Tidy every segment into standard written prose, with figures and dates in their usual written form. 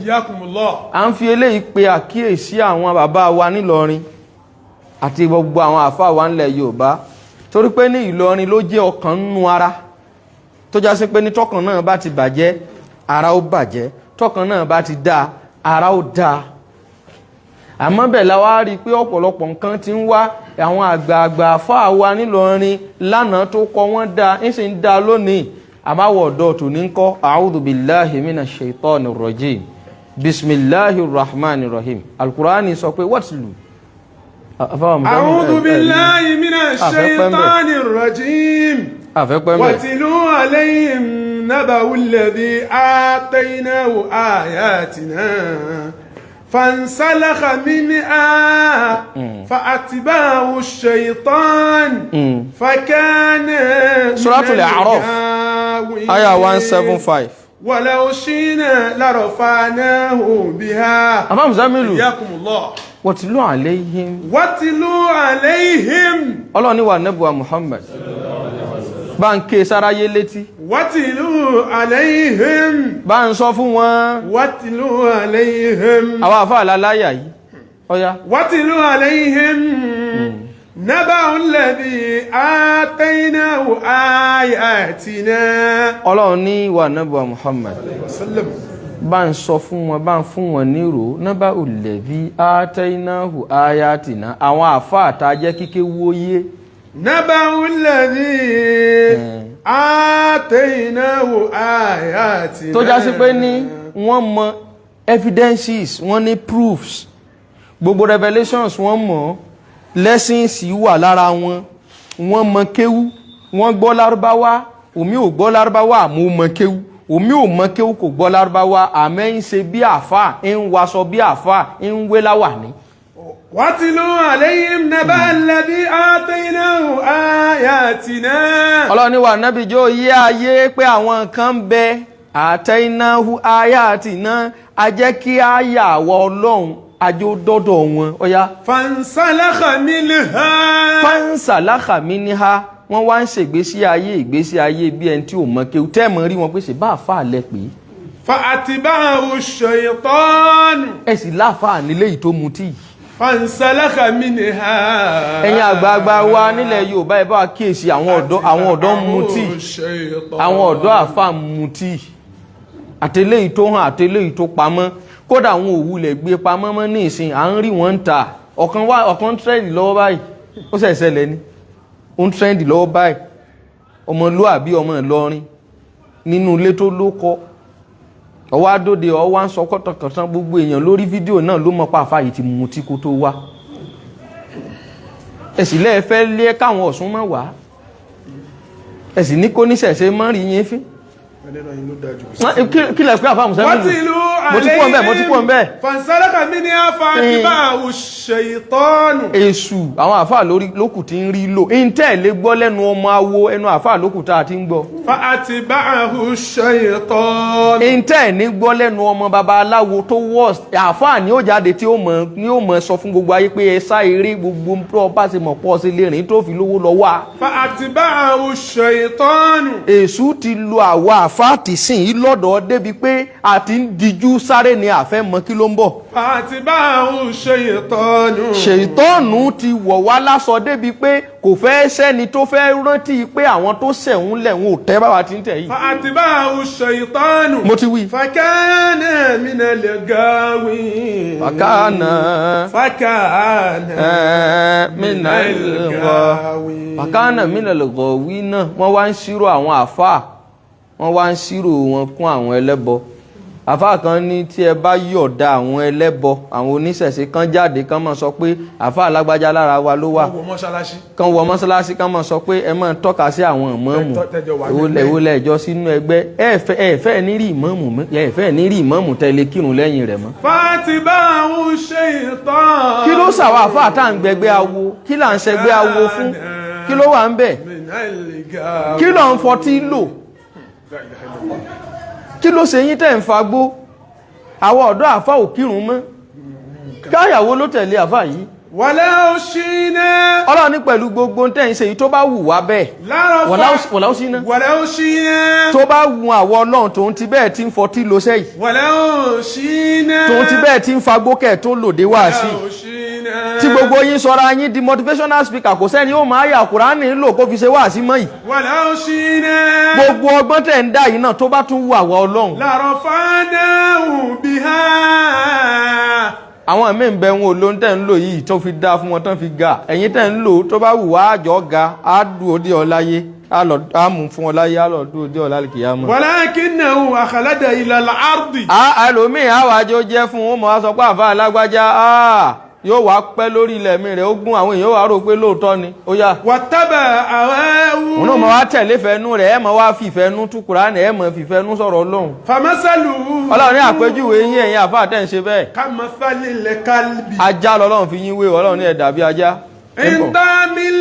Yakumullah. À ń fi eléyìí pe àkíyèsí àwọn bàbá wa nílọrin àti gbogbo àwọn àfáà wa nílẹ̀ Yorùbá torí pé ní Ìlọrin ló jẹ́ ọkàn nínú ara tó já sí pé ní tọkàn náà bá ti bàjẹ́ ara ó bàjẹ́ tọkàn náà bá ti dá ara ó dá àmọ́ bẹ́ẹ̀ la wá rí i pé ọ̀pọ̀lọpọ̀ nǹkan ti ń wá àwọn àgbààgbà àfáà wa nílọrin lánàá tó kọ́ wọ́n dá ń sì ń dá lónìí àmáwọ̀ ọ̀dọ́ tò ní kọ́ a'udhu billahi minash shaitanir rajim bismillahir rahmanir rahim alqur'ani sọ pé whatlu a'udhu billahi minash shaitanir rajim watlu alayhim naba'ul ladhi ataynahu ayatina فانسلخ منها فأتبعه الشيطان فكان سورة الأعراف آية 175 ولو شئنا لرفعناه بها أمام زميلو حياكم الله واتلو عليهم الله ni wa nabuwa Muhammad bá ń ké sáráyé létí watilu alayhim bá ń sọ fún wọn watilu alayhim àwọn àfáà láláyà yìí ọya watilu alayhim naba'ul ladhi ataynahu ayatina Ọlọ́run ní wa nabuwa Muhammad bá ń sọ fún wọn bá ń fún wọn nírò naba'ul ladhi ataynahu ayatina àwọn àfáà tá jẹ́ kíké wóyé naba'ul ladhi ataynahu ayatina tó já sí pé ní wọ́n mọ evidences wọ́n ní proofs gbogbo revelations wọ́n mọ̀ lessons wà lára wọn wọ́n mọ kéwú wọ́n gbọ́ lárúbáwá omi ò gbọ́ lárúbáwá àmọ́ mọ kéwú omi ò mọ kéwú kò gbọ́ lárúbáwá àmọ́ ń ṣe bí àfà ń waṣọ bí àfà ń wé láwàní watilu alayhim naba'al ladhi ataynahu ayatina Ọlọ́run ní wa nábì jó yé ayé pé àwọn kan bẹ ataynahu ayatina a jẹ́ kí àyà wa Ọlọ́run ajó dọ́dọ̀ wọn ọya fansalakha minha wọ́n wá ń ṣègbésí ayé bí ẹni tí ò mọ̀ kéwú tẹ́ẹ̀mọ̀ rí wọn pé ṣe bá àfà lẹ pé fa'atba'ahu shaytan ẹ sì láàfà nílé yìí tó mutí fansalakha minha ẹ̀yin àgbààgbà wa nílẹ̀ Yorùbá ẹ bá kíyèsí àwọn ọ̀dọ́ mutí àwọn ọ̀dọ́ àfà mutí àtẹlé yìí tó hàn àtẹlé yìí tó pamọ́ kódà àwọn òwúlẹ̀ gbé pamọ́ mọ́ ní ìsìn à ń rí wọn ń ta ọ̀kan trend lọ́wọ́ báyìí ó ṣẹ̀ṣẹ̀lẹ̀ ni ó ń trend lọ́wọ́ báyìí ọmọlúàbí ọmọ Ìlọrin nínú ilé tó lóko ọwọ́ adóde ọwọ́ ń sọ kọ́tọ̀kọ̀tàn gbogbo èèyàn lórí fídíò náà ló mọ̀ pàfà yìí ti mutí kó tó wá ẹ̀sì lẹ́ẹ̀fẹ́ lé káwọn Ọ̀ṣun mọ́ wá ẹ̀sì ní kó níṣẹ̀ṣe mọ́ rí yín fín kí lẹ pé àfáàmù sẹ́mi lò mo ti kú ọ̀nbẹ́ fansalakha minha fa'atba'ahu shaytanu èṣù àwọn àfáà lókù tí ń rí lò ń tẹ̀lé gbọ́ lẹ́nu ọmọ awo ẹnu àfáà lókù tá a ti ń gbọ́ fa'atba'ahu shaytanu ń tẹ̀lé gbọ́ lẹ́nu ọmọ baba aláwo tó worst àfáà ni ó jáde tí ó mọ̀ sọ fún gbogbo ayé pé ẹ sá eré gbogbo tó bá ṣe mọ̀ pọ̀ sí lè rìn tó fi lówó lọ wá fa'atba'ahu shaytanu èṣù ti lo àwa àfáàtì sìn yí lọ́dọ̀ débi pé àti ń dijú sáré ni àfẹ́ mọ kí ló ń bọ̀. fa'atba'ahu shaytanu ṣètọ́nù ti wọ̀ wá lásọ débi pé kò fẹ́ sẹ́ni tó fẹ́ rántí pé àwọn tó ṣẹ̀hún lẹ̀hún ò tẹ́ báwa ti ń tẹ̀ yìí. fa'atba'ahu shaytanu mo ti wí. fakana minal ghawin. fakana minal ghawin náà wọ́n wá ń ṣírò àwọn àfáà wọ́n wá ń ṣírò wọn kún àwọn ẹlẹ́bọ àfáà kan ní tí ẹ bá yọ̀ọ̀da àwọn ẹlẹ́bọ àwọn oníṣẹ̀ṣe kan jáde kan máa sọ pé àfáà lágbájá lára wa ló wà kan wọ mọ́ṣáláṣí kan máa sọ pé ẹ máa tọ́ka sí àwọn ìmáàmù ìwọlẹ̀ ìjọ sínú ẹgbẹ́ ẹ̀fẹ́ ní rí ìmáàmù tẹ́lẹ̀ kírun lẹ́yìn rẹ̀ mọ́. fa'atba'ahu shaytan. kí ló ṣàwọn àfáà tá à ń gbẹgbẹ́ awo kí là ń ṣẹgbẹ́ awo fún kí ló wà ń bẹ̀ kí ló ń fọtí lò kí ló ṣe yín tẹ́ ń fagbó àwọn ọ̀dọ́ àfá ò kírun mọ́ káyàwó ló tẹ̀lé àfá yìí ولو شئنا Ọlọ́run ní pẹ̀lú gbogbo tẹ́ ń ṣe yìí tó bá wù wá bẹ́ẹ̀ ولو شئنا tó bá wù àwọ Ọlọ́run tòun ti bẹ́ẹ̀ tí ń fọtí lo sẹ́yìn ولو شئنا tòun ti bẹ́ẹ̀ tí ń fagbókẹ̀ tó lòdè wá sí tí gbogbo yín sọra yín di motivational speaker kò sẹ́ni ó máa yà Kùránì lò kó fi ṣe wá sí mọ́ yìí ولو شئنا gbogbo ọgbọ́n tẹ̀ ń dá yìí náà tó bá tún wù àwọ Ọlọ́run لرفعناه بها àwọn ẹ̀mí ń bẹ wọn ò ló ń tẹ̀ ń lò yìí tó fi dá fún wọn tán fi ga ẹ̀yin tẹ̀ ń lò tó bá wù wá àjọ ga á dùn òde ọláyé á mú fún ọláyé á lọ dùn òde ọlálìkìyámọ̀. ولكنه أخلد إلى الأرض ẹlòmíì àwàjọ jẹ́ fún wọn mọ̀ á sọ pé àfa alágbájá yóò wá pẹ́ lórí ilẹ̀ mi rẹ̀ ó gún àwọn èèyàn wá rò pé lóòótọ́ ni ó yá. واتبع هواه òun náà máa wá tẹ̀lé fẹ́nu rẹ̀ ẹ̀ máa wá fìfẹ́nu tú Kùránì ẹ̀ máa fìfẹ́nu sọ̀rọ̀ Ọlọ́run. فمثله Ọlọ́run ní àpèjúwe yín ẹ̀yin àfa àtẹ̀ ń ṣe bẹ́ẹ̀. كمثل الكلب ajá lọ́lọ́run fi yín wé Ọlọ́run ní ẹ̀ dàbí ajá. إن تحمل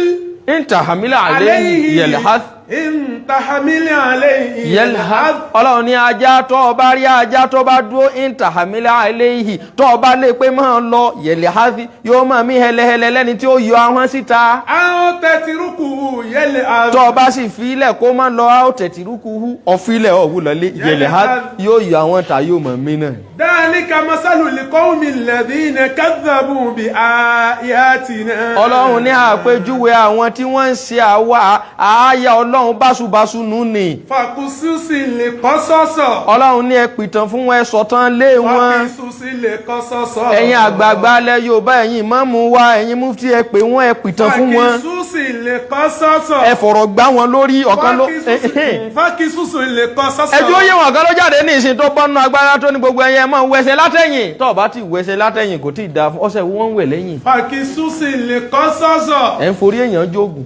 إن تحمل عليه يلحث إن تحمل عليه yẹlha Ọlọ́run ní ajá tó bá rí ajá tó bá dúró ìntàhàmílà àìléhì tó bá lè pé máa lọ yẹlha yóò máa mí hẹlẹhẹlẹ lẹ́ni tí ó yọ ahọ́n síta. àwọn tẹ̀tìrúkù yẹlẹ tó bá sì filẹ̀ kó máa lọ àwọn tẹ̀tìrúkù ọ̀filẹ̀ ọ̀wúlọ̀lé yẹlha yóò yọ àwọn ta yóò mọ̀ mí náà. dhalika masalu liqawmi alladhina kadhabu bi ayatina. Ọlọ́run ní àpèjúwe àwọn tí wọ́n ń ṣe àáyá Ọlọ́run báṣubàṣu nù ní. fàkùsùsì lè kọ́ sọ́sọ̀. Ọlọ́run ní ẹ pìtàn fún wọn ẹ sọ̀tàn lé wọn. fàkùsùsì lè kọ́ sọ́sọ̀. ẹ̀yin àgbààgbà alẹ́ Yorùbá ẹ̀yin ìmáàmù wa ẹ̀yin mufti ẹ pè wọ́n ẹ pìtàn fún wọn. fàkùsùsì lè kọ́ sọ́sọ̀. ẹ fọ̀rọ̀ gbá wọn lórí ọ̀kan ló. fàkùsùsì lè kọ́ sọ́sọ̀. ẹjọ́ yé wọn kan ló jáde ní ìsìn tó bọ́nú agbára tó ní gbogbo ẹyẹ mọ́ wẹsẹ̀ látẹ̀yìn tó bá ti wẹsẹ̀ látẹ̀yìn kò tí ì da ọsẹ wọn ń wẹ̀ lẹ́yìn. fàkùsùsì lè kọ́ sọ́sọ̀. ẹ̀ ń forí èèyàn jóògùn.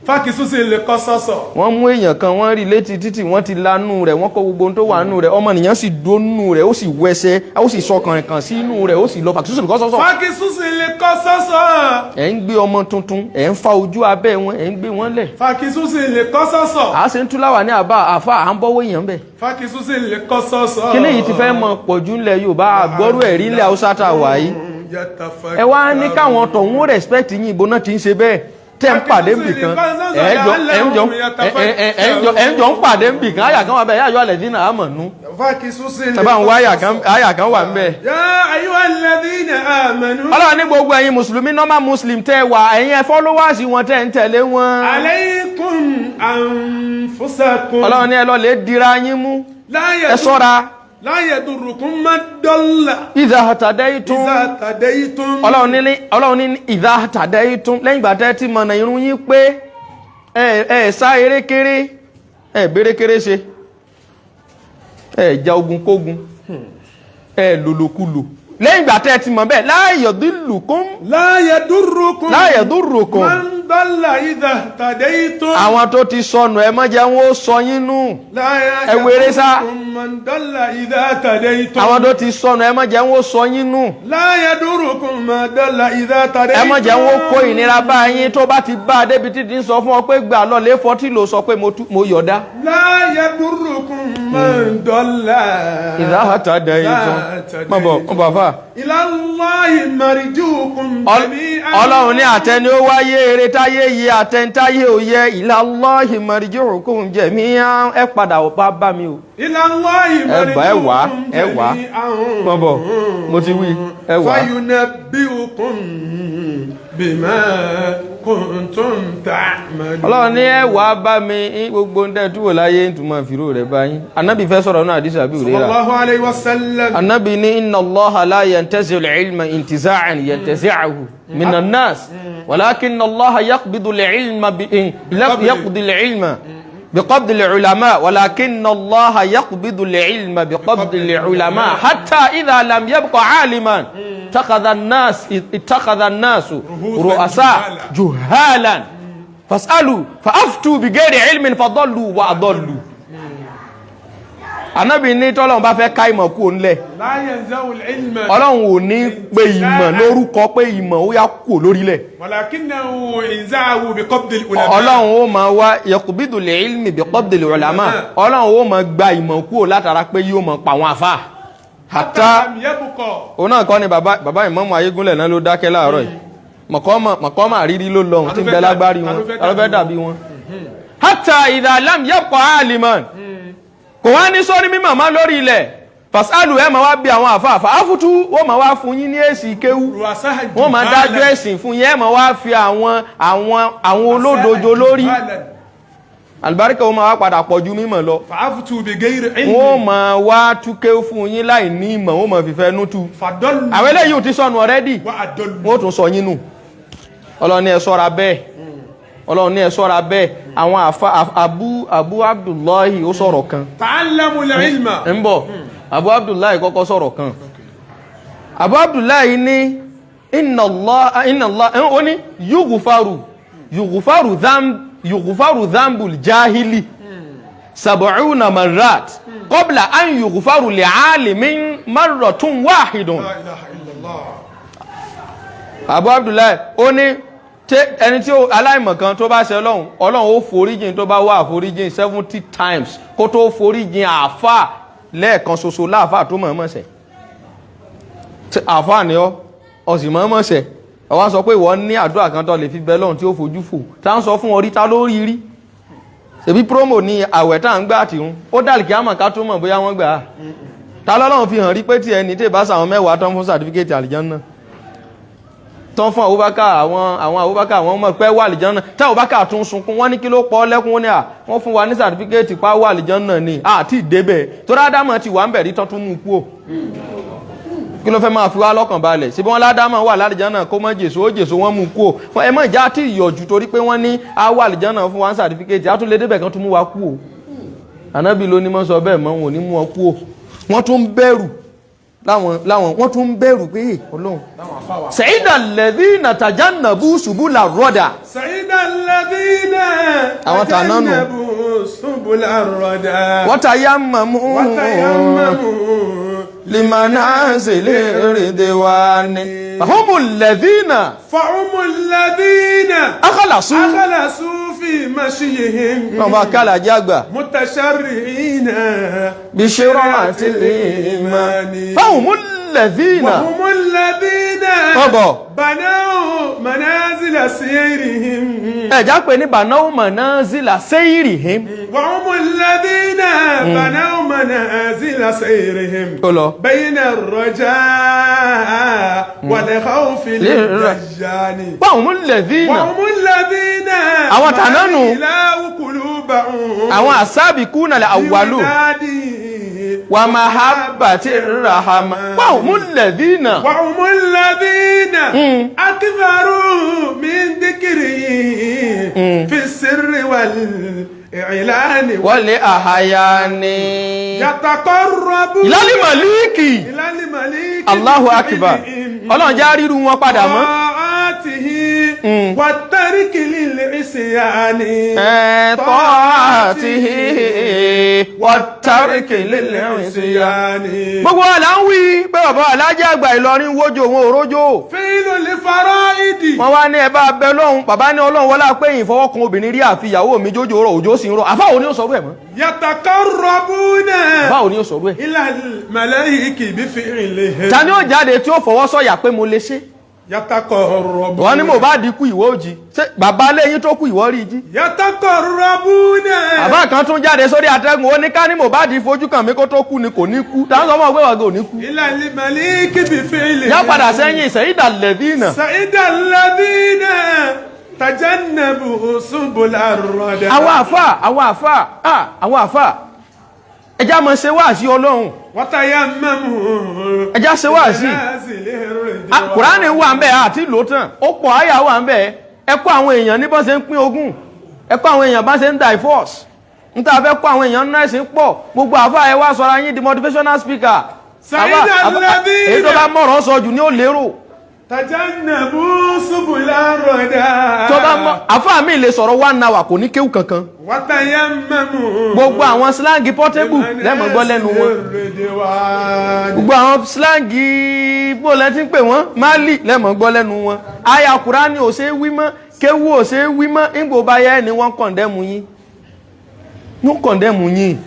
fàkùsùsì lè kọ́ sọ́sọ̀. wọ́n mú èèyàn kan wọ́n rí létí títì wọ́n ti lanú rẹ̀ wọ́n kó gbogbo ohun tó wà nù rẹ̀ ọmọnìyàn sì dónú rẹ̀ ó sì wẹsẹ̀ ó sì sọkàn kan sí inú rẹ̀ ó sì lọ fàkísùsì lè kọ́ sọ́sọ̀. fàkùsùsì lè kọ́ sọ́sọ̀. ẹ̀ ń gbé ọmọ tuntun ẹ̀ ń fa ojú abẹ́ wọn ẹ̀ ń gbé wọn lẹ̀. fàkùsùsì lè kọ́ sọ́sọ̀. à á ṣe ń túláwà ní àfa à ń bọ́wọ́ èèyàn bẹ̀. fàkùsùsì lè kọ́ sọ́sọ̀. kíní yìí ti fẹ́ mọ pọ̀jù ńlẹ̀ Yorùbá àgbọ́rú ẹ̀rí ńlẹ̀ Haúsá tá a wà yìí. ẹ wá ní káwọn tọ̀hún respect yín ìbò náà ti ń ṣe bẹ́ẹ̀ tẹ́ ń pàdé nbìkan ẹ̀ ń jọ ń pàdé nbìkan àyà kan wà bẹ́ẹ̀ yáyọ alẹ́ dínà àmọ̀ nú. sábà ń wá àyà kan wà ń bẹ́ẹ̀. Ọlọ́run ní gbogbo ẹ̀yin mùsùlùmí normal muslim tẹ́ wà ẹ̀yin ẹ̀ followers wọn tẹ́ ń tẹ̀lé wọn. alaykum anfusakum. Ọlọ́run ní ẹ lọ lè dira yín mú ẹ ṣọ́ra. la yadurrukum man dalla. idha tadaytum. Ọlọ́run ní idha tadaytum lẹ́yìn ìgbà tẹ́ ti mọ̀nà irun yín pé ẹ sá erékeré ẹ bérékeré ṣe ẹ ja ogun kógun ẹ lòlòkulò lẹ́yìn ìgbà tẹ́ ti mọ̀ bẹ́ẹ̀ la yadurrukum man dalla idha tadaytum. àwọn tó ti sọnù ẹ má jẹ́ wọn ó sọ yín nù ẹ wéré sá. man dalla idha tadaytum. àwọn tó ti sọnù ẹ má jẹ́ wọn ó sọ yín nù. la yadurrukum man dalla idha tadaytum. ẹ má jẹ́ wọn ó kó ìnira bá yín tó bá ti bá a débi títí ń sọ fún ọ pé gbà lọ lé fọtí ló sọ pé mo yọ̀dá. la yadurrukum man dalla idha tadaytum. mọ̀ bọ̀ fà. ila Allahi marji'ukum jami'an. Ọlọ́run ní àtẹni ó wáyé eré táyé yìí àtẹntáyé ò yẹ ila Allahi marji'ukum jami'an ẹ padà bá mi o. ila Allahi marji'ukum jami'an. mọ̀ bọ̀ mo ti wí ẹ wá. fayunabbi'ukum bima kuntum ta'malun. Ọlọ́run ní ẹ wá bá mi gbogbo ń tẹ́ túwò láyé ń túnmọ̀ fìró rẹ̀ báyìí. Anábì fẹ́ sọ̀rọ̀ náà àdísà bí òrera. sallallahu alayhi wa sallam. Anábì ní inna Allaha la yantazi'u al-ilma intiza'an yantazi'uhu min an-nas walakinna Allaha yaqbidu al-ilma بقبض العلماء ولكن الله يقبض العلم بقبض العلماء حتى إذا لم يبق عالما اتخذ الناس رؤساء جهالا فاسألوا فأفتوا بغير علم فضلوا وأضلوا. Ànábì ní tọ́lọ́run bá fẹ́ ká ìmọ̀ kú ńlẹ̀ Ọlọ́run ò ní pé ìmọ̀ lórúkọ pé ìmọ̀ ó yá kú lórílẹ̀. Ọlọ́run ó máa wá yaqbidu al-ilmi bi qabdi al-ulama. Ọlọ́run ó máa gba ìmọ̀ kú látara pé yóò máa pa àwọn àfà. Hatta òun náà kọ́ ni bàbá Ìmámù Ayégúnlẹ̀ náà ló dákẹ́ láàárọ̀ yìí. mọ̀kọ́mà rírí ló lọ́hùn tí ń bẹ lágbárí wọn alọ́fẹ́ dàbí wọn. hatta idha lam yabqa aliman kò wá ní sọ́rí mímọ̀ má lórí ilẹ̀ fasalu ẹ̀ máa wá bí àwọn àfáàfà áfútú wọ́n máa wá fún yín ní èsì kéwú wọ́n máa dájú ẹ̀sìn fún yín ẹ̀ máa wá fi àwọn olódojo lórí àlùbáríkà wọ́n máa wá padà pọ̀ ju mímọ̀ lọ wọ́n máa wá tú kéwú fún yín láì ní ìmọ̀ wọ́n máa fìfẹ́ nú tú àwọn eléyìí ò ti sọnù ọ̀rẹ́dì wọ́n tún sọ yín nù ọlọ́ni ẹ ṣọ́ra bẹ́ẹ̀ ọlọ́run ní ẹ ṣọ́ra bẹ́ẹ̀ àwọn abu abdullahi ó sọ̀rọ̀ kan ta'allamul ilma ń bọ̀ abu abdullahi kọ́kọ́ sọ̀rọ̀ kan abu abdullahi ní inna Allah ó ní yughfaru dhambul jahili sab'una marrat qabla an yughfaru li'alimin marratun wahidun abu abdullahi ó ní ẹni tí aláìmọ̀kan tó bá ṣe ọlọ́run ó foríjìn tó bá wá àforíjìn 70 times kó tó foríjìn àfà lẹ́ẹ̀kan ṣoṣo láàfà tó mọ̀ọ́mọ̀ṣẹ̀ àfà ni ọ sì mọ̀ọ́mọ̀ṣẹ̀ ọwá sọ pé ìwọ ní àdúrà kan tó lè fi bẹ lọ́run tí ó fojú fò tá ń sọ fún orí ta lórí rí ṣebí promo ní àwẹ̀ tá ń gbà àtìhún ó dàlì kí á mọ̀ ká tó mọ̀ bóyá wọ́n gbà á ta lọ́lọ́run fi hàn rí pé tí ẹni tí ìbá sàwọn mẹ́wàá tán fún sàtífíkẹ́tì àlìjánnà tán fún àwọn Abubakar àwọn ọmọ pẹ́ wà àlìjánnà tí Abubakar tún sunkún wọ́n ní kí ló pọ̀ lẹ́kún ní à wọ́n fún wa ní sàtífíkẹ́tì pa wà àlìjánnà ni àti ìdébẹ̀ tó rádámọ̀ ti wà ń bẹ̀rí tán tún mú kú ò kí ló fẹ́ máa fi wá lọ́kàn balẹ̀ síbí wọ́n ládámọ̀ wà lálìjánnà kó mọ́ jèso ó jèso wọ́n mú kú ò ẹ mọ̀ ìjà tí ìyọ̀jú torí pé wọ́n ní a wà àlìjánnà fún wa ní sàtífíkẹ́tì á tún lé débẹ̀ kan tún mú wa kú ò ànábì ló ní mọ́ sọ bẹ́ẹ̀ mọ́ wọn ò ní mú ọ kú ò wọ́n tún bẹ̀rù láwọn wọ́n tún bẹ̀rù pé Ọlọ́run sa'ida alladhina tajannabu subula rọ́dà sa'ida alladhina àwọn tànánù subula rọ́dà wa tayammamu limanazili ridwani fahumul ladhina akhlasu fi mashiyihim ọmọ kálà jágbà mutasharri'ina bishiratil imani fahumul ladhina banau manazila sayrihim ẹ̀já pé ní banau manazila sayrihim wa humul ladhina banau manazila sayrihim bayna ar-raja' wal khawfi lil-rajani wa humul ladhina àwọn tànánù àwọn asabiquna al-awwalu wa mahabbati rahama wa humul ladhina akbaru min dhikri fi sirri wal i'lani wal ahyani yataqarrabu ilal maliki Allahu akbar Ọlọ́run já ríru wọn padà mọ́ wàtàríkì lílẹ̀ ìsìyàní tọ́àtìhì wàtàríkì lílẹ̀ ìsìyàní. Gbogbo àlá ń wí pé bàbá alájẹ́ àgbà Ìlọrin wójò wọn òrójò. fílù lè fara ìdì. wọ́n wá ní ẹ̀bá abẹ lọ́hùn bàbá ní Ọlọ́run wọlá pé ìfọwọ́kan obìnrin rí àfi ìyàwó mi jójò rọ òjò sì ń rọ àfáwọn ni ó sọ̀rọ̀ ẹ̀ mọ́. yataqarrabuna. báwo ni ó sọ̀rọ̀ ẹ̀. ilal malaiki bí fi'lihi. ta ni ó jáde tí ó fọwọ́ sọ̀yà pé mo lè ṣe. yataqarrabuna. wọ́n ní mo bá di kú ìwọ òjì ṣé bàbá lẹ́yìn tó kú ìwọ rí jí. yataqarrabuna. àbá kan tún jáde sórí atẹ́gùn ó ní ká ní mo bá di fojú kàn mí kó tó kú ni kò ní kú táwọn sọ fún ọgbẹ́ wàgẹ́ ò ní kú. ilal maliki bí fi'lihi. yá padà sẹ́yìn sa'ida alladhina. sa'ida alladhina tajannabu subula rọ́dà. àwọn àfà ẹjá mọ̀ ṣe wá sí Ọlọ́run. watayammamu. ẹjá ṣe wá sí. Kùránì wà ń bẹ̀ àti ìlò tán ó pọ̀ àyà wà ń bẹ̀ ẹ kọ́ àwọn èèyàn ní bọ́n ṣe ń pín ogún ẹ kọ́ àwọn èèyàn bá ṣe ń divorce ń tà fẹ́ kọ́ àwọn èèyàn náà ṣe ń pọ̀ gbogbo àfà ẹ wá sọra yín di motivational speaker. sa'ida alladhina. èyí tó bá mọ̀rọ̀ sọ jù ní ó lérò. tajannabu subula rọ́dà. tó bá mọ àfáà mi lè sọ̀rọ̀ 1 hour kò ní kéwù kankan. watayammamu. gbogbo àwọn slangi portable lẹ́mọ̀ gbọ́ lẹ́nu wọn. gbogbo àwọn slangi bóòlẹ́ tí ń pè wọ́n Mali lẹ́mọ̀ gbọ́ lẹ́nu wọn. àyà Kùránì ò ṣe é wí mọ́ kéwù ò ṣe é wí mọ́ ìgbò bá yẹ ni wọ́n kọ̀ndẹ́mù yín. wọ́n kọ̀ndẹ́mù yín.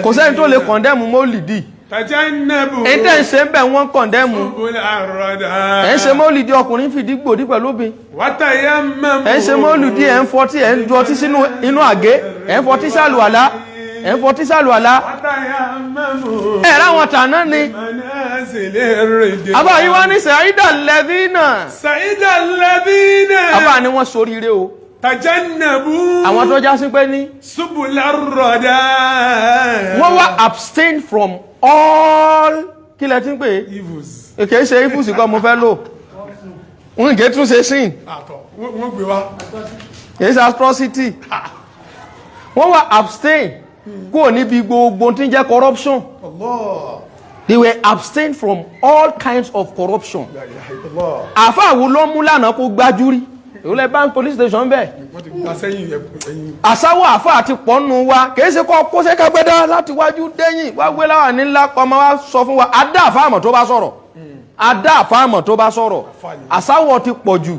kò sẹ́ni tó lè kọ̀ndẹ́mù mọ́lìdì tajannabu ẹ̀yin ṣe ń bẹ̀ wọ́n kọ̀ndẹ́mù subula rada ẹ̀ ń ṣe mọ́lùdí ọkùnrin fìdí gbòdí pẹ̀lú obìn watayammamu ẹ̀ ń ṣe mọ́lùdí ẹ̀ ń fọtí ẹ̀ ń ju ọtí sínú inú àgé ẹ̀ ń fọtí sàlùwàlá ẹ̀ ń fọtí sàlùwàlá watayammamu ẹ̀ ráwọn tàná ni manazilirrid àbá yìí wá ní sàídà lẹ́dínà sa'ida alladhina àbá ni wọ́n soríire o tajannabu àwọn tó já sí pé ní subula rada wọ́n wá abstain from all kí lẹ ti ń pè evils é kìí ṣe ifùsì kan mo fẹ́ lò ń gé tún ṣe sin àtọ̀ wọ́n gbé wá kìí ṣe atrocity wọ́n wá abstain kúrò níbi gbogbo tí ń jẹ́ corruption Allah they were abstain from all kinds of corruption la ilaha illallah àfáà wo ló mú lánàá kó gbájú rí ìwọlẹ̀ bank police station bẹ́ẹ̀ wọ́n ti gba sẹ́yìn ẹ̀yìn àsáwọ̀ àfáà ti pọ̀nù wa kìí ṣe kọ́ kó sẹ́ka gbẹ́dá láti wájú dẹ́yìn wá gbé láwà nílá ọmọ wa sọ fún wa adá àfáàmọ̀ tó bá sọ̀rọ̀ adá àfáàmọ̀ tó bá sọ̀rọ̀ àsáwọ̀ ti pọ̀ jù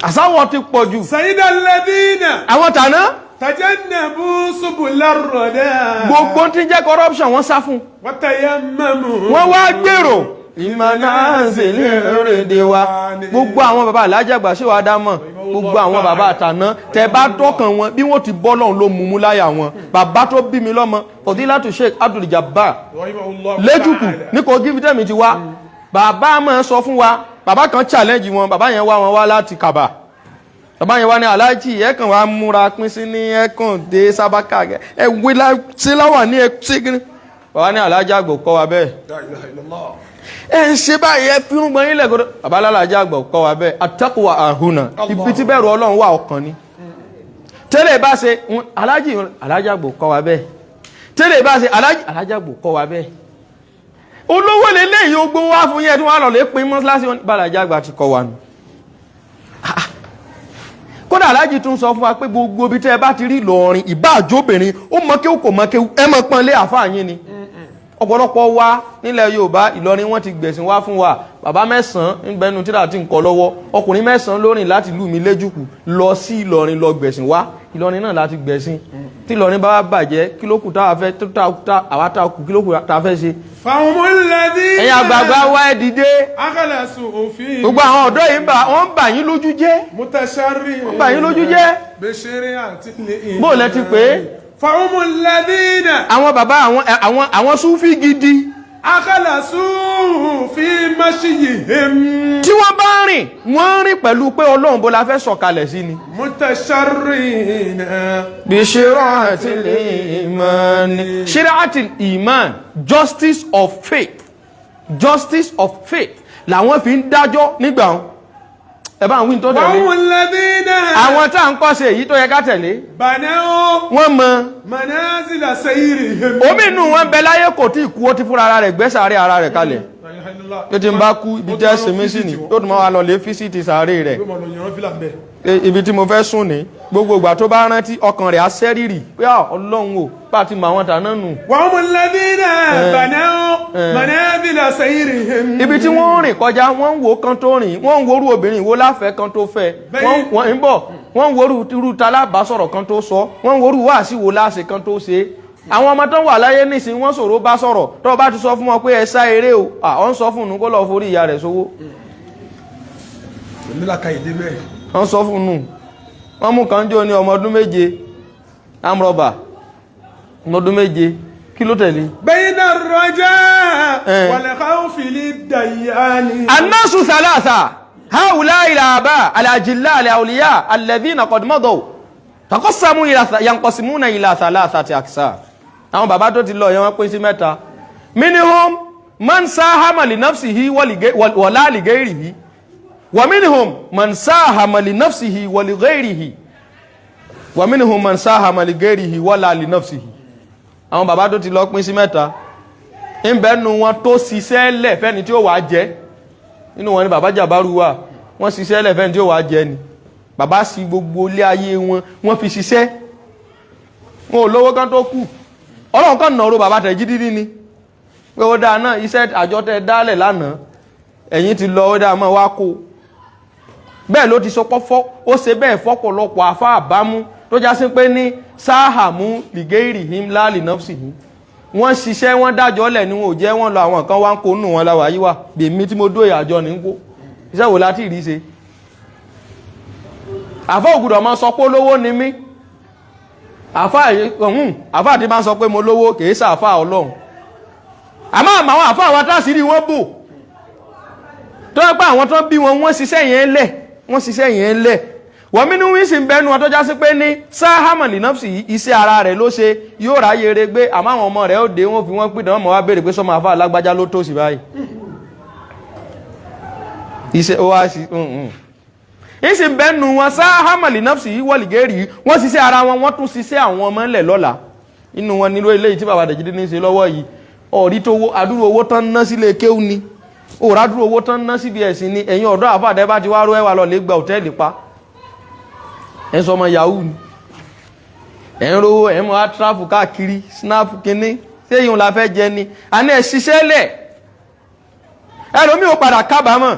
àsáwọ̀ ti pọ̀ jù sa'ida alladhina àwọn tàná tajannabu subula rada gbogbo tí ń jẹ́ corruption wọ́n sá fún watayammamu wọ́n wá gbèrò ìmọ̀nàzìlérèdè wa gbogbo àwọn bàbá alájàgbà ṣé wàá dámọ̀ gbogbo àwọn bàbá àtàná tẹ bá tọkàn wọn bí wọ́n ti bọ́ lọ́hùn ló mumú láyà wọn bàbá tó bí mi lọ́mọ Fadilatu Sheikh Abdul Jabar lẹ́jùkù ní kò gíbi tẹ́mi ti wá bàbá máa sọ fún wa bàbá kan challenge wọn bàbá yẹn wá wọn wá láti Kàbà bàbá yẹn wá ní aláàjì ẹ kàn wá múra pín sí ní ẹ kàn dé sábàkà ẹ wé sí láwà ní ẹ sí kí bàbá ní aláàjì àgbò kọ́ wa bẹ́ẹ̀ la ilaha illallah ẹ ń ṣe báyìí ẹ fírún gbọ́n yín lẹ́gọ́dọ̀ bàbá aláàjì àgbò kọ́ wa bẹ́ẹ̀ at-taqwa ahuna ibi tí bẹ̀rù Ọlọ́run wà ọkàn ni tẹ́lẹ̀ bá ṣe aláàjì àgbò kọ́ wa bẹ́ẹ̀ tẹ́lẹ̀ bá ṣe aláàjì àgbò kọ́ wa bẹ́ẹ̀ olówó lélẹ́yìí ó gbówó wá fún yẹn tí wọ́n lọ lè pín mọ́ṣáláṣí wọn bàlájì àgbà ti kọ́ wa nù kódà aláàjì tún sọ fún wa pé gbogbo ibi tẹ́ ẹ bá ti rí Ìlọrin ìbá àjóbìnrin ó mọ kéwù kò mọ kéwù ẹ mọ pọ́n lé àfáà yín ni ọ̀pọ̀lọpọ̀ wa nílẹ̀ Yorùbá Ìlọrin wọ́n ti gbẹ̀sìn wá fún wa bàbá mẹ́sàn-án nígbẹ́nu tíra tí ń kọ lọ́wọ́ ọkùnrin mẹ́sàn-án lórìn láti lù mí léjùkù lọ sí Ìlọrin lọ gbẹ̀sìn wá Ìlọrin náà láti gbẹ̀sìn tí Ìlọrin bá bàjẹ́ kí ló kù tá a fẹ́ àwa tá a kù kí ló kù tá a fẹ́ ṣe. fahumul ladhina ẹ̀yin àgbààgbà wa ẹ dìde akhlasu fi gbogbo àwọn ọ̀dọ́ yìí wọ́n ń bà yín lójú jẹ́ mutasharri wọ́n bà yín lójú jẹ́ bi shari'ati bó lẹ ti pè é fahumul ladhina àwọn bàbá àwọn súfì gidi akhlasu fi mashiyihim tí wọ́n bá rìn wọ́n rìn pẹ̀lú pé Ọlọ́run bó la fẹ́ sọ̀kalẹ̀ sí ni. mutasharrina bí shari'atil iman shari'atil iman justice of faith làwọn fi ń dájọ́ nígbà wọn ẹ bá ń wí tó tẹ̀lé fahumul ladhina àwọn tá à ń kọ́ ṣe èyí tó yẹ ká tẹ̀lé banau wọ́n mọ manazila sayrihim omi inú wọn bẹ láyé kò tí ì kú ó ti fúnra ara rẹ̀ gbẹ́sàárẹ̀ ara rẹ̀ kalẹ̀ tó ti ń bá kú ibi tẹ́ sinmi sí ni yóò tún máa wà lọ lé fíṣítì sàárè rẹ̀ ibi tí mo fẹ́ sùn ní gbogbo ìgbà tó bá rántí ọkàn rẹ̀ á sẹ́rìrì pé Ọlọ́run ò bá ti mọ àwọn tàná nù. wahumul ladhina banau manazila sayrihim ibi tí wọ́n rìn kọjá wọ́n ń wo kan tó rìn wọ́n ń worú obìnrin wo láfẹ́ kan tó fẹ́ wọ́n ń bọ̀ wọ́n ń worú irú talábàásọ̀rọ̀ kan tó sọ wọ́n ń worú wáàsí wo láṣẹ kan tó ṣe àwọn ọmọ tó wà láyé nísìnyí wọ́n sọ̀rọ̀ bá sọ̀rọ̀ tó bá ti sọ fún wọn pé ẹ sá eré o ọ̀ ń sọ fún un kó lọ́ọ́ forí ìyá rẹ̀ sówó. wọ́n sọ fún un wọ́n mú kan jó ní ọmọ ọdún méje amrọ̀bà ọmọ ọdún méje kí ló tẹ̀lé. bayna ar-raja wal khawfi lid-dayyani. an-nasu thalatha haula al-aba al-ajilla al-awliya alladhina qad madaw taqassamu yanqasimuna ila thalathati aqsam. àwọn bàbá tó ti lọ yẹn wọ́n pín sí mẹ́ta minhum man sahama li nafsihi wa la li ghayrihi wa minhum man sahama li nafsihi wa li ghayrihi wa minhum man sahama li ghayrihi wa la li nafsihi. àwọn bàbá tó ti lọ pín sí mẹ́ta ń bẹ nu wọn tó ṣiṣẹ́ lẹ̀ fẹ́ni tí ó wàá jẹ nínú wọn ni bàbá Jabaru wà wọ́n ṣiṣẹ́ lẹ̀ fẹ́ni tí ó wàá jẹ ni bàbá sí gbogbo ilé ayé wọ́n fi ṣiṣẹ́ wọn ò lówó kan tó kù Ọlọ́run kan nàró bàbá tẹ̀ jí dídí ni pé ó dáa náà iṣẹ́ àjọ tẹ dálẹ̀ lánàá ẹ̀yin ti lọ ó dáa mọ́ wá kó bẹ́ẹ̀ ló ti sọ pọ́fọ́ ó ṣe bẹ́ẹ̀ fọ́pọ̀lọpọ̀ afá àbámú tó já sí pé ní sáhàmú lìgẹ́rì him láàlì nọ́fsì yìí wọ́n ṣiṣẹ́ wọ́n dájọ́ lẹ̀ ni wọn ò jẹ́ wọ́n lọ àwọn kan wá ń kó nù wọn láwàá yíwà bèmí tí mo dóye àjọ ní ń kó iṣẹ́ wò láti rí ṣe. àfá ògùdọ̀ máa sọ pé olówó ni mí àfá tí máa sọ pé mo lówó kìí sàfá ọlọ́run àmọ́ àwọn àfá wa tásìrí wọ́n bò tó yẹ pé àwọn tó bí wọn wọ́n ṣiṣẹ́ yẹn lẹ̀ wọ́n mínú wíṣì ń bẹnu ọtọ́já sí pé ní sáhámàlì nọ́fsì iṣẹ́ ara rẹ̀ ló ṣe yóò ráyè rẹ̀ gbé àmọ́ àwọn ọmọ rẹ̀ ó dé wọ́n fi wọ́n pìdán ọmọ wa béèrè pé sọmọ àfá alágbájá ló tó sí báyìí iṣẹ́ ó wá sí ìsìn bẹnu wọn sáhámàlì nọ́fsì wọ́lìgẹ́rì wọ́n ṣiṣẹ́ ara wọn wọ́n tún ṣiṣẹ́ àwọn ọmọ ńlẹ̀ lọ́la inú wọn nílò eléyìí tí bàbá Dèjìdí ní ṣe lọ́wọ́ yìí ọ̀rí tó adúrú owó tán ná sílé kéwú ni òrádúrú owó tán ná síbi ẹ̀sìn ni ẹ̀yin ọ̀dọ́ àfàdẹ́ bá ti wá rú ẹwà lọ lè gba òtẹ́ẹ̀lì pa ẹ̀ sọ ọmọ yahoo ni ẹ̀ ń rówó ẹ̀ mọ́ á tráfù káàkiri snap kínní ṣé yìí la fẹ́ jẹ ni àní ẹ̀ ṣiṣẹ́ lẹ̀ ẹlòmíì ò padà kábàámọ̀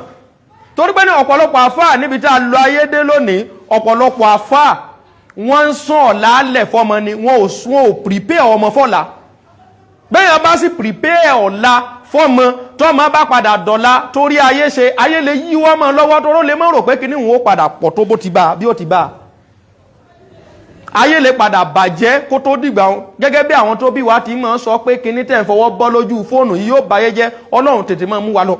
torí pé ní ọ̀pọ̀lọpọ̀ àfáà níbi tá a lọ ayé dé lónìí ọ̀pọ̀lọpọ̀ àfáà wọ́n ń sàn ọ̀la lẹ̀ fọmọ ni wọn ò prepare ọmọ fọ́la bẹ́ẹ̀ bá sì prepare ọ̀la fọmọ tọ́mọ bá padà dọ̀la torí ayé ṣe ayé lè yíwọ́ mọ́ lọ́wọ́ tó lè mọ́ rò pé kíní wọn ó padà pọ̀ tó bó ti bá bí ó ti bá ayé lè padà bàjẹ́ kó tó dìgbà wọn gẹ́gẹ́ bí àwọn tó bí wa ti mọ̀ sọ pé kíní tẹ̀ ń fọwọ́ bọ́ lójú fóònù yìí yóò báyé jẹ́ Ọlọ́run tètè máa mú wa lọ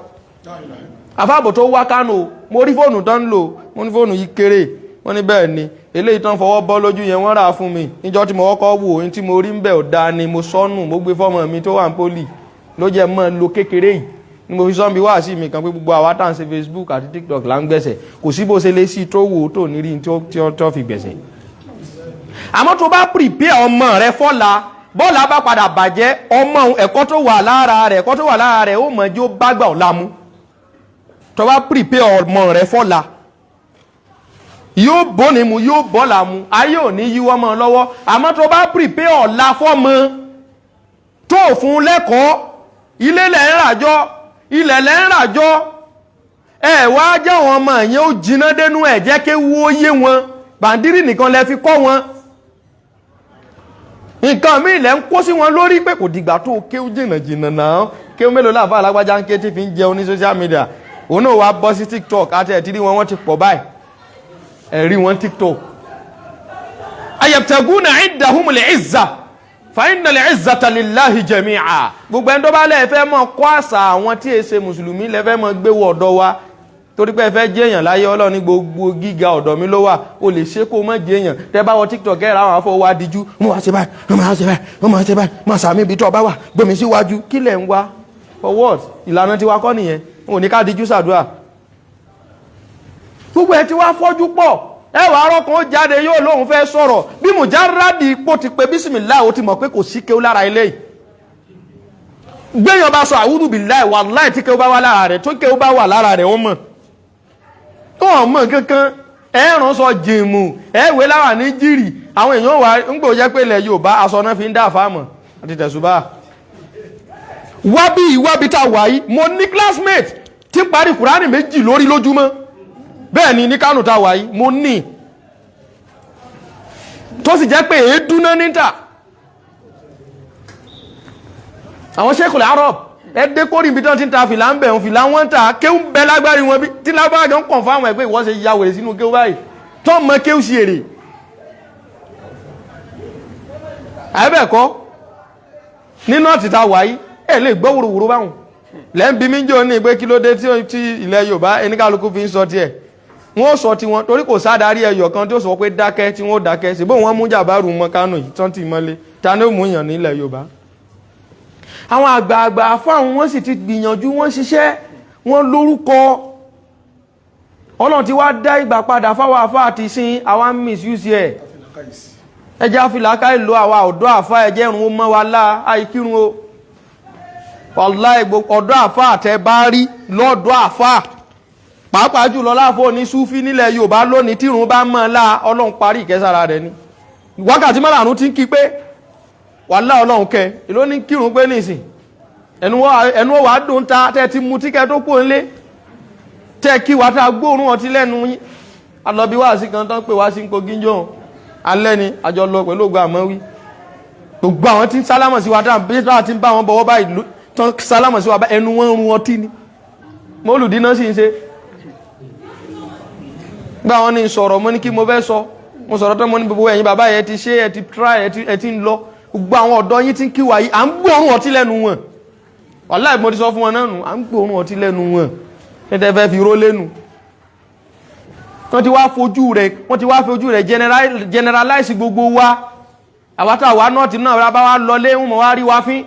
àfáàbò tó wá Kánò mo rí fóònù tán lò mo ní fóònù yìí kéré wọ́n ní bẹ́ẹ̀ ni eléyìí tán fọwọ́ bọ́ lójú yẹn wọ́n rà fún mi níjọ́ tí mo kọ́kọ́ wò ohun tí mo rí ń bẹ̀ ò dáa ni mo sọnù mo gbé fọ́mọ mi tó wà ní pólì ló jẹ́ mọ́ lo kékeré yìí ni mo fi sọ́n bí wá sí mi kan pé gbogbo àwa tá à ń ṣe Facebook àti TikTok là ń gbẹ̀sẹ̀ kò sí bó ṣe lé sí tó wò tó ní rí tí ó fi gbẹ̀sẹ̀ àmọ́ tó bá prepare ọmọ rẹ fọ́la bọ́ọ̀lù bá padà bàjẹ́ ọmọ ẹ̀kọ́ tó wà lára rẹ̀ ó mọ̀ jó bá gbà ọ̀la mú tó bá prepare ọmọ rẹ fọ́la yóò bóni mu yóò bọ́la mu ayé ò ní yíwọ́ mọ́ lọ́wọ́ àmọ́ tó bá prepare ọ̀la fọ́mọ tó fún lẹ́kọ̀ọ́ ilé lẹ́ ń ràjọ́ ilẹ̀ lẹ́ ń ràjọ́ ẹ wá jẹ́ àwọn ọmọ yẹn ó jiná dénú ẹ̀ jẹ́ kí wó yé wọn bàndírì nìkan lẹ fi kọ́ wọn nǹkan míì lẹ́ ń kó sí wọn lórí pé kò dìgbà tó kéwú jìnnà náà kéwú mélòó láàfà alágbájá ń ké tí fi ń jẹun ní social media òun náà wá bọ́ sí TikTok àti ẹ̀ tí rí wọn ti pọ̀ báyìí ẹ̀rí wọn TikTok ayabtaguna indahumul izza fa innal izzata lillahi jami'a gbogbo ẹni tó bá lẹ́ẹ̀ fẹ́ mọ́ kọ́ àṣà àwọn tí èsè mùsùlùmí lẹ́fẹ́ mọ́ gbé wọ ọ̀dọ̀ wa torí pé ẹ fẹ́ jẹ́ èèyàn láyé Ọlọ́run ní gbogbo gíga ọ̀dọ̀ mi ló wà o lè ṣe kó mọ́ jẹ́ èèyàn tẹ́ bá wọ TikTok ẹ̀rọ àwọn afọ wa díjú wọ́n wá ṣe báyìí wọ́n máa ṣe báyìí wọ́n máa ṣe báyìí máa sàmì ibi tó bá wà gbẹ̀mí síwájú kí lẹ̀ ń wá for what ìlànà tiwa kọ́ nìyẹn wọn ò ní ká díjú sàdúrà gbogbo ẹ ti wá fọ́jú pọ̀ ẹwà arọ́kan ó jáde yóò lóhun fẹ́ sọ̀rọ̀ bí mùjárádì ipò ti pé bísímìláì ó ti mọ̀ pé kò sí kéwú lára ilé yìí gbéyàn bá sọ àwúrú bìláì wàláì tí kéwú bá wà lára rẹ̀ tó kéwú bá wà lára rẹ̀ ó mọ̀ tó mọ̀ kankan ẹ̀rùn sọ jìmù ẹ̀wé láwà ní jìrì àwọn èèyàn wà ń gbò jẹ́ pé ilẹ̀ Yorùbá aṣọ náà fi ń dá àfáàmọ̀ àti tẹ̀sùbá wábí tá wà yìí mo ní classmate tí parí Kùránì méjì lórí lójúmọ́ bẹ́ẹ̀ ni ní Kánò tá wà yìí mo ní tó sì jẹ́ pé èédúná níta àwọn Sheikhul Arab ẹdẹ kórì ibi tán ti ń ta fìlà ń bẹ̀ ń fìlà wọ́n ń ta kéwù bẹ́ lágbárí wọn bí tí lágbára jọ ń kàn fáwọn ẹgbẹ́ ìwọ́n ṣe ya wèrè sínú kéwù báyìí tó mọ kéwù sí èrè àbẹ́ẹ̀kọ́ nínú ọ̀tí tá wà yìí ẹ̀ lè gbọ́ wùrùwùrù báwọn lẹ́ńbí mi jò ní pé kí ló dé tí ilẹ̀ Yorùbá ẹnikálukú fi ń sọ tiẹ̀ wọ́n sọ tí wọ́n torí kò sádarí ẹyọ kan tó sọ pé dákẹ́ tí wọ́n dákẹ́ síbò wọ́n mú Jàbárù mọ́ Kánò yìí tán ti mọ́lé ta ní ó mú yàn nílẹ̀ Yorùbá àwọn àgbààgbà fáwọn wọ́n sì ti gbìyànjú wọ́n ṣiṣẹ́ wọ́n lórúkọ Ọlọ́run ti wá dá ìgbà padà fáwọn àfá àti sin àwọn misuse ẹ̀ ẹjẹ́ àfìlàkà ìlú àwa ọ̀dọ́ àfá ẹjẹ́ ìrùn ó mọ́ wa lá àìkírun o wàláhì ọ̀dọ́ àfá àtẹ bá rí lọ́dọ̀ àfá pàápàá jùlọ láàfọ́ ní súfí nílẹ̀ Yorùbá lónìí tírun bá mọ́ lá Ọlọ́run parí ìkẹsára rẹ̀ ni wákàtí márùn-ún ti ń kí pé wàláhì Ọlọ́run kẹ ìlú ní kírun pé nìsìn ẹnu wà dùn ta tẹ́ ti mú tíkẹ́ tó pò nlé tẹ́ kí wà tá gbóòrùn ọtí lẹ́nu yín alọ́bí wá sí kan tán pé wá sí ń kó gíjọ́ alẹ́ ni àjọ lọ pẹ̀lú ògbà àmọ́wí gbogbo àwọn tí ń sálámọ̀ sí wa dáa bí táwọn ti ń bá wọn bọ̀wọ́ báyìí tán sálámọ̀ sí wa ẹnu wọn run ọtí ni mọ́lùdí náà sì ń ṣe gbá wọn ní sọ̀rọ̀ mo ní kí mo fẹ́ sọ mo sọ̀rọ̀ tán mo ní gbogbo ẹ̀yin bàbá yẹn ti ṣe ẹ ti try ẹ ti ń lọ gbogbo àwọn ọ̀dọ́ yín ti ń kíwà yìí à ń gbóòórùn ọtí lẹ́nu wọn wàláhì mo ti sọ fún wọn náà nù à ń gbóòórùn ọtí lẹ́nu wọn tẹ́tẹ́ fẹ́ fi ró lẹ́nu wọ́n ti wá fojú rẹ̀ generalize gbogbo wa àwátà wa náà ti náà bá wá lọlé wọn wá rí wa fín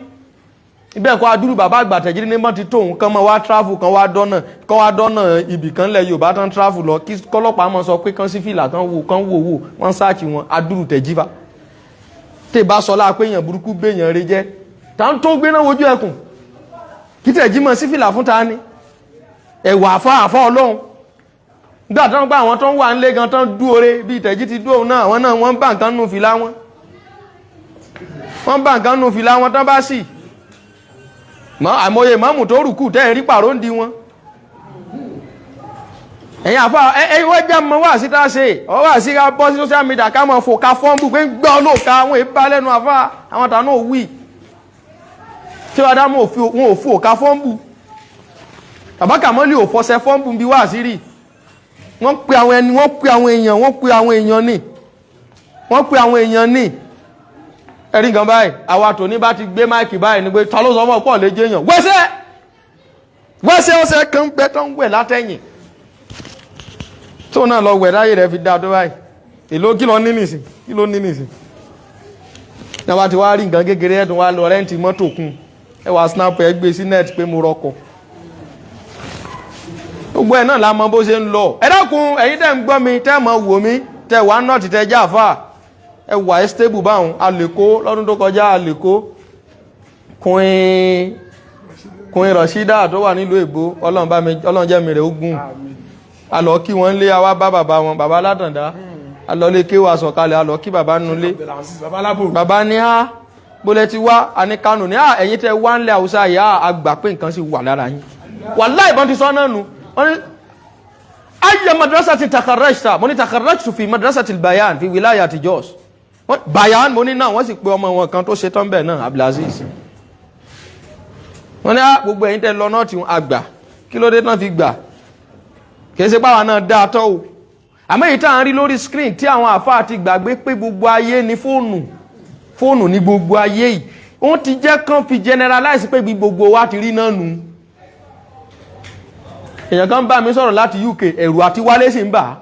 ibẹ̀ kọ́ adúrú bàbá àgbà tẹ̀jírí ní mọ́ ti tóun kan mọ́ wá tráfù kan wá dọ́nà ibì kan lẹ̀ Yorùbá tán tráfù lọ kí kọ́lọ́pàá mọ́ sọ pé kán sí fìlà kan wò wọ́n sáàkì wọn adúrú tẹ̀jífà tè bá sọ láà pé èèyàn burúkú gbéyàn rẹ jẹ́ ta ń tó gbé náà wojú ẹkùn kí tẹ̀jí mọ́ sí fìlà fún ta ni ẹ̀wà àfá Ọlọ́run gbà tán gbà àwọn tó ń wà ń lé gan tán dúore bí tẹ̀jí ti dúó náà àwọn náà wọ́n bá nǹkan nù fìlà wọn tán bá sì àmọye ìmáàmù tó rùkù tẹ́ rí pàró ń di wọn ẹ̀yìn àfá ẹ̀yìn wọ́n jẹ́ mọ́ wà sí tá ṣe ọwà sí ká bọ́ sí social media ká mọ́ fòká fọ́nbù pé ń gbọ́ olóòka àwọn ìbá lẹ́nu àfá àwọn tànà òwì tí wọ́n dá mọ́ wọn ò fòká fọ́nbù tàbákà mọ́lì ò fọ́sẹ́ fọ́nbù bí wà sí rí wọ́n pe àwọn èèyàn ní ẹ̀rí gan báyìí àwa tò ní bá ti gbé máìkì báyìí ní pé ta ló sọ mọ́ pọ̀ lè jẹ́ èèyàn wẹ́sẹ́ ọ̀sẹ̀ kan pẹ́ tó ń wẹ̀ látẹ̀yìn tó náà lọ wẹ̀ láyé rẹ̀ fi dá tó báyìí èló kí ló ní nìsín náà wá ti wá rí nǹkan kékeré ẹ̀dùn wá lọ rẹ́ǹtì mọ́tò kún ẹwà snap ẹ gbé sí net pé mo rọkọ̀ gbogbo ẹ̀ náà la mọ bó ṣe ń lọ ẹ dákun ẹ̀yin tẹ́ ń gbọ́ mi tẹ́ mọ wò mí tẹ́ wà náà ti tẹ́ jáfà ẹwà stable báhùn alèkó lọ́dún tó kọjá alèkó kùnrin Rashida tó wà nílùú Èbó Ọlọ́run jẹ́ mi rẹ̀ ogun alọ́ kí wọ́n lé awá bá bàbá wọn bàbá látàndá alọ́lé kéwà sọ̀kalẹ̀ alọ́ kí bàbá nulé bàbá ní á bólẹ̀ ti wá a ní Kánò ní ẹ̀yin tẹ́ wá ń lẹ́ Haúsá ìyá àgbà pé nǹkan sì wà lára yín wallahi ìbọn ti sọ náà nù ayé madrasa ti takarrajta mo ní takarrajtu fi madrasa ti Bayan fi wilaya ti Jos Bayan mo ní náà wọ́n sì pé ọmọ wọn kan tó ṣe tán bẹ̀ náà Abdulaziz wọ́n ní gbogbo ẹ̀yin tẹ́ lọ náà tí wọ́n àgbà kí ló dé tán fi gbà kìí ṣe páwa náà dáa tọ́ o àmọ́ èyí tá à ń rí lórí screen tí àwọn àfáà ti gbàgbé pé gbogbo ayé ni fóònù ní gbogbo ayé yìí wọ́n ti jẹ́ kán fi generalize pé bí gbogbo wa ti rí náà nù èèyàn kan bá mi sọ̀rọ̀ láti UK ẹ̀rù àti wálé sì ń bà á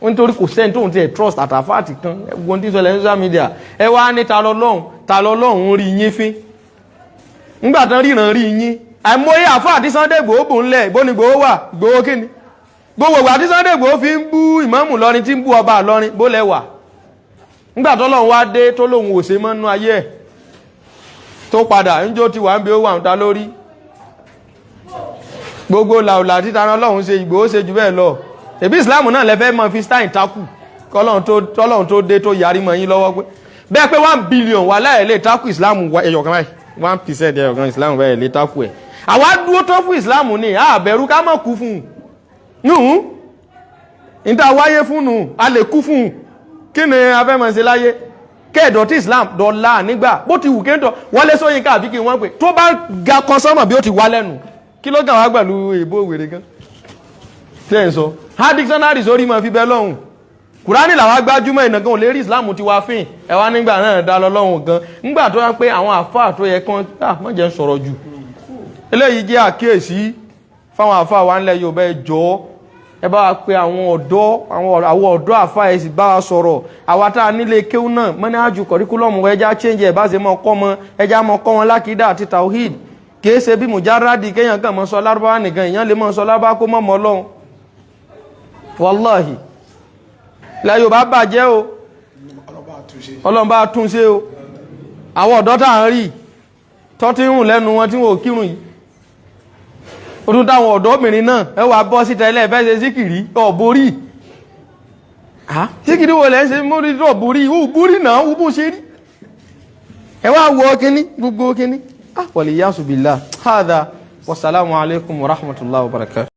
nítorí kò sẹ́ni tóun ti ẹ̀ trust àtàfáàtì kan ẹgbọ́n tí sọlẹ̀ social media ẹ wá ní ta lọ́lọ́run rí yín fín nígbà tán ríran rí yín àìmọye àfáà tí Sunday Igboho bò ń lẹ̀ ìbó ni Igboho wà Igboho kíni gbogbo ìgbà tí Sunday Igboho fi ń bú ìmáàmù lọrin tí ń bú ọba lọrin bó lẹ́wà nígbà tọ́lọ́run wá dé tó lóun ò ṣe mọ́nú ayé ẹ̀ tó padà ń jó ti wà ń bí ó wà ń ta lórí gbogbo làùlà títa Ọlọ́run ṣe Igboho ṣe jù bẹ́ẹ̀ lọ ẹbí Islam náà lẹ́fẹ́ mọ́ fi stein takù kọ́lọ́run tó dé tó yarí mọ́ yín lọ́wọ́ pé bẹ́ẹ̀ pé 1 billion wà láì lè takù Islam ẹyọ̀kan báyìí 1% ẹyọ̀kan Islam bẹ́ẹ̀ lè takù ẹ̀ àwa dúró tán fún Islam ní àbẹ̀rù ká mọ̀ kú fún un níta wáyé fún un a lè kú fún un kí ni a fẹ́ mọ̀ ṣe láyé kẹ́ẹ̀dọ̀tí Islam dọ̀la nígbà bó ti wù kéńtọ̀ Wọlé Ṣóyínká àbí kí wọ́n pè tó bá ga kan sọ́mọ̀ bí ó ti wá lẹ́nu kí ló gàn wá pẹ̀lú èbó wèrè gan tẹ́ ń sọ ha dictionary sórí ma fi bẹ́ lọ́hùn Kùránì làwọn gbájúmọ̀ ìnàkan ò lè rí Islam ti wá fín ẹwà nígbà náà dá lọ lọ́hùn gan nígbà tó wá pé àwọn àfáà tó yẹ kán má jẹ́ ń sọ̀rọ̀ jù eléyìí jẹ́ àkíyèsí fáwọn àfáà wa ńlẹ̀ Yorùbá ẹ jọ̀ọ́ ẹ bá wa pé àwọn ọ̀dọ́ àfáà ẹ sì bá wa sọ̀rọ̀ àwa tá a nílé kéwú náà manhaju curriculum ẹja change ẹ bá ṣe mọ́ kọ́ mọ́ ẹja mọ́ kọ́ wọn lákìdá àti tawhid kìí ṣe bí mujarradi kéèyàn kàn mọ́ sọ lárúbáwá nìkan èèyàn lè mọ́ sọ lárúbáwá kó mọ́ mọ́ Ọlọ́run wallahi la Yorùbá bàjẹ́ o Ọlọ́run bá tún ṣe o àwọn ọ̀dọ́ tá à ń rí tọ́ tí ń rùn lẹ́nu wọn tí wọ́n kírun yìí ó tún táwọn ọ̀dọ́bìnrin náà ẹ wà bọ́ síta ilẹ̀ ẹ̀fẹ́ ṣe síkìrí ọ̀borí síkìrí wo lẹ́ ń ṣe mórí ọ̀borí ọ̀borí náà ó bó ṣe rí ẹ wá wọ kíní gbogbo kíní wal iyaazu billah hadha wassalamu alaikum wa rahmatullahi wa barakatuh